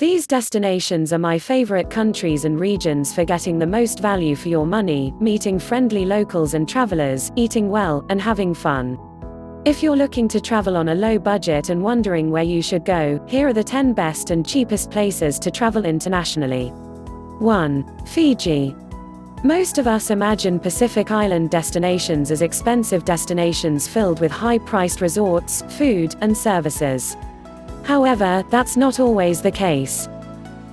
These destinations are my favorite countries and regions for getting the most value for your money, meeting friendly locals and travelers, eating well, and having fun. If you're looking to travel on a low budget and wondering where you should go, here are the 10 best and cheapest places to travel internationally. 1. Fiji. Most of us imagine Pacific Island destinations as expensive destinations filled with high-priced resorts, food, and services. However, that's not always the case.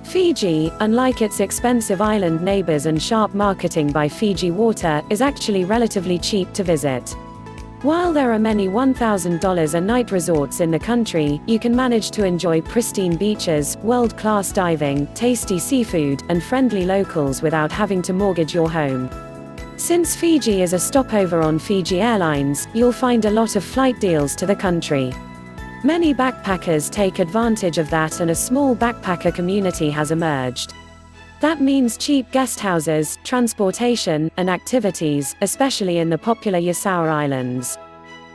Fiji, unlike its expensive island neighbors and sharp marketing by Fiji Water, is actually relatively cheap to visit. While there are many $1,000 a night resorts in the country, you can manage to enjoy pristine beaches, world-class diving, tasty seafood, and friendly locals without having to mortgage your home. Since Fiji is a stopover on Fiji Airlines, you'll find a lot of flight deals to the country. Many backpackers take advantage of that, and a small backpacker community has emerged. That means cheap guest houses, transportation, and activities, especially in the popular Yasawa Islands.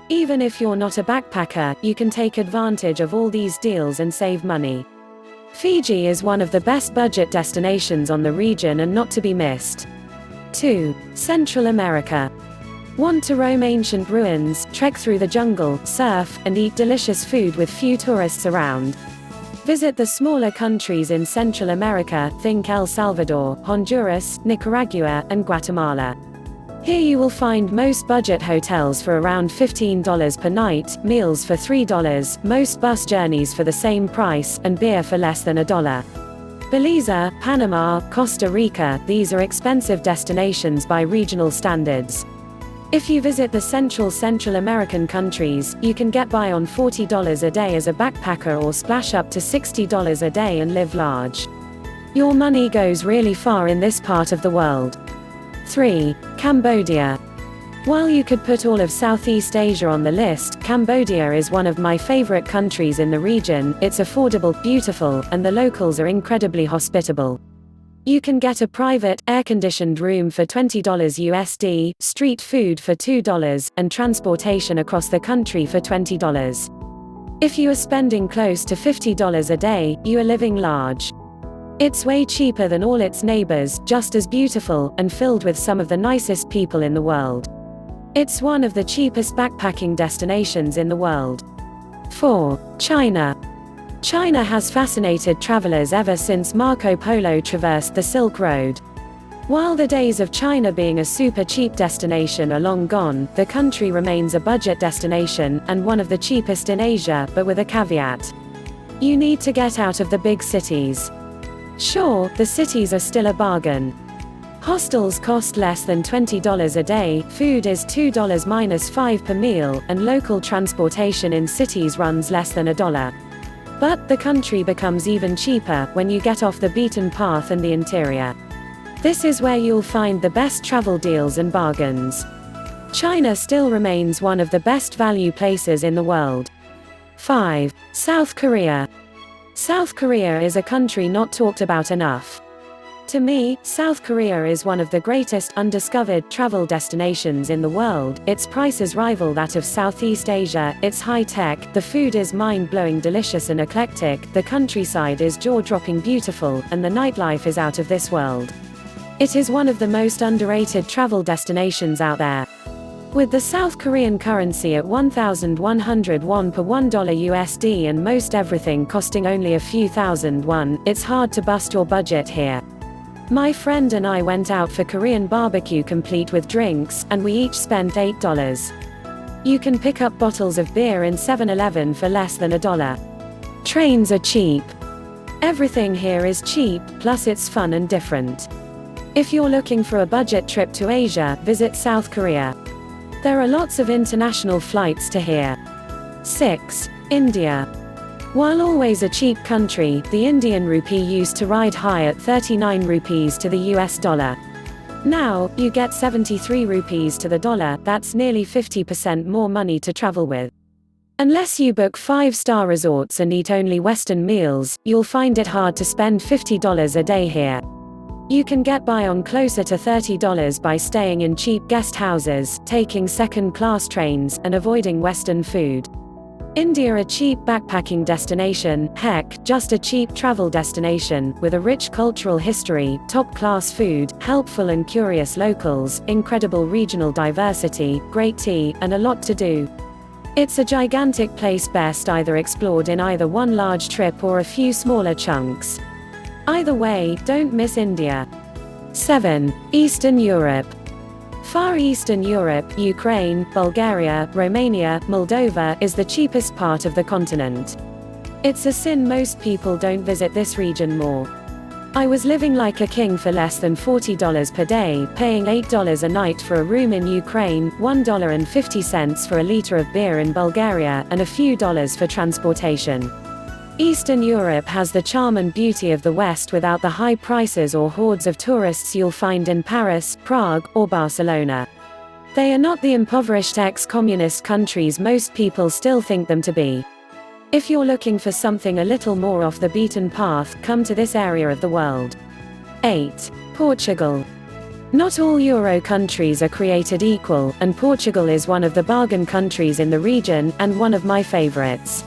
Even if you're not a backpacker, you can take advantage of all these deals and save money. Fiji is one of the best budget destinations on the region and not to be missed. 2. Central America. Want to roam ancient ruins, trek through the jungle, surf, and eat delicious food with few tourists around? Visit the smaller countries in Central America, think El Salvador, Honduras, Nicaragua, and Guatemala. Here you will find most budget hotels for around $15 per night, meals for $3, most bus journeys for the same price, and beer for less than $1. Belize, Panama, Costa Rica, these are expensive destinations by regional standards. If you visit the Central American countries, you can get by on $40 a day as a backpacker or splash up to $60 a day and live large. Your money goes really far in this part of the world. 3. Cambodia. While you could put all of Southeast Asia on the list, Cambodia is one of my favorite countries in the region. It's affordable, beautiful, and the locals are incredibly hospitable. You can get a private, air-conditioned room for $20 USD, street food for $2, and transportation across the country for $20. If you are spending close to $50 a day, you are living large. It's way cheaper than all its neighbors, just as beautiful, and filled with some of the nicest people in the world. It's one of the cheapest backpacking destinations in the world. 4. China. China has fascinated travelers ever since Marco Polo traversed the Silk Road. While the days of China being a super cheap destination are long gone, the country remains a budget destination, and one of the cheapest in Asia, but with a caveat. You need to get out of the big cities. Sure, the cities are still a bargain. Hostels cost less than $20 a day, food is $2-5 per meal, and local transportation in cities runs less than $1. But the country becomes even cheaper when you get off the beaten path and the interior. This is where you'll find the best travel deals and bargains. China still remains one of the best value places in the world. 5. South Korea. South Korea is a country not talked about enough. To me, South Korea is one of the greatest undiscovered travel destinations in the world. Its prices rival that of Southeast Asia, it's high-tech, the food is mind-blowing delicious and eclectic, the countryside is jaw-dropping beautiful, and the nightlife is out of this world. It is one of the most underrated travel destinations out there. With the South Korean currency at 1,100 won per $1 USD and most everything costing only a few thousand won, it's hard to bust your budget here. My friend and I went out for Korean barbecue complete with drinks, and we each spent $8. You can pick up bottles of beer in 7-Eleven for less than $1. Trains are cheap. Everything here is cheap, plus it's fun and different. If you're looking for a budget trip to Asia, visit South Korea. There are lots of international flights to here. 6. India. While always a cheap country, the Indian rupee used to ride high at 39 rupees to the US dollar. Now, you get 73 rupees to the dollar, that's nearly 50% more money to travel with. Unless you book 5-star resorts and eat only Western meals, you'll find it hard to spend $50 a day here. You can get by on closer to $30 by staying in cheap guest houses, taking second-class trains, and avoiding Western food. India, a cheap backpacking destination, heck, just a cheap travel destination, with a rich cultural history, top-class food, helpful and curious locals, incredible regional diversity, great tea, and a lot to do. It's a gigantic place best either explored in either one large trip or a few smaller chunks. Either way, don't miss India. 7. Eastern Europe. Far Eastern Europe, Ukraine, Bulgaria, Romania, Moldova, is the cheapest part of the continent. It's a sin most people don't visit this region more. I was living like a king for less than $40 per day, paying $8 a night for a room in Ukraine, $1.50 for a liter of beer in Bulgaria, and a few dollars for transportation. Eastern Europe has the charm and beauty of the West without the high prices or hordes of tourists you'll find in Paris, Prague, or Barcelona. They are not the impoverished ex-communist countries most people still think them to be. If you're looking for something a little more off the beaten path, come to this area of the world. 8. Portugal. Not all Euro countries are created equal, and Portugal is one of the bargain countries in the region, and one of my favorites.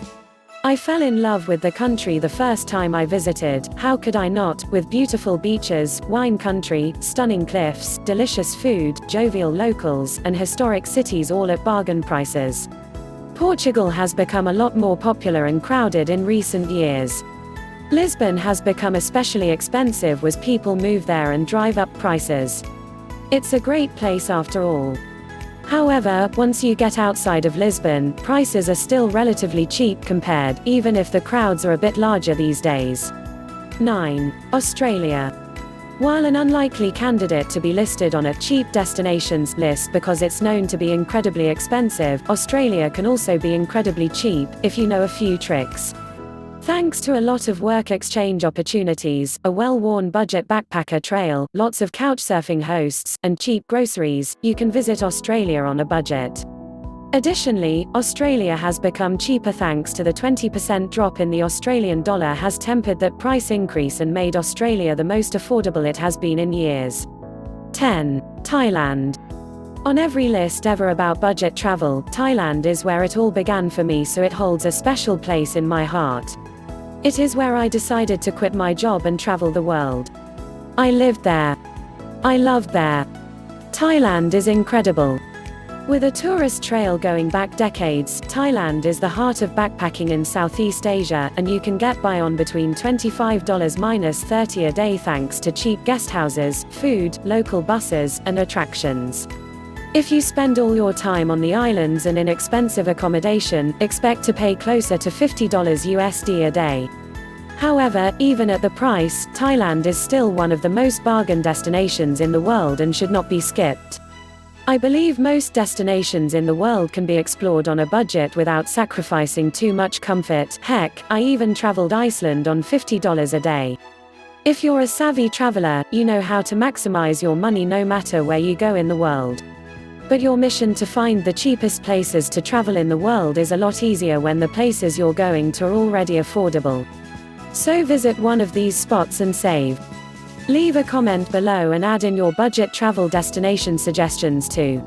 I fell in love with the country the first time I visited, how could I not, with beautiful beaches, wine country, stunning cliffs, delicious food, jovial locals, and historic cities all at bargain prices. Portugal has become a lot more popular and crowded in recent years. Lisbon has become especially expensive as people move there and drive up prices. It's a great place after all. However, once you get outside of Lisbon, prices are still relatively cheap compared, even if the crowds are a bit larger these days. 9. Australia. While an unlikely candidate to be listed on a cheap destinations list because it's known to be incredibly expensive, Australia can also be incredibly cheap, if you know a few tricks. Thanks to a lot of work exchange opportunities, a well-worn budget backpacker trail, lots of couchsurfing hosts, and cheap groceries, you can visit Australia on a budget. Additionally, Australia has become cheaper thanks to the 20% drop in the Australian dollar has tempered that price increase and made Australia the most affordable it has been in years. 10. Thailand. On every list ever about budget travel, Thailand is where it all began for me, so it holds a special place in my heart. It is where I decided to quit my job and travel the world. I lived there. I loved there. Thailand is incredible. With a tourist trail going back decades, Thailand is the heart of backpacking in Southeast Asia, and you can get by on between $25–30 a day thanks to cheap guest houses, food, local buses, and attractions. If you spend all your time on the islands and in expensive accommodation, expect to pay closer to $50 USD a day. However, even at the price, Thailand is still one of the most bargain destinations in the world and should not be skipped. I believe most destinations in the world can be explored on a budget without sacrificing too much comfort. Heck, I even traveled Iceland on $50 a day. If you're a savvy traveler, you know how to maximize your money no matter where you go in the world. But your mission to find the cheapest places to travel in the world is a lot easier when the places you're going to are already affordable. So visit one of these spots and save. Leave a comment below and add in your budget travel destination suggestions too.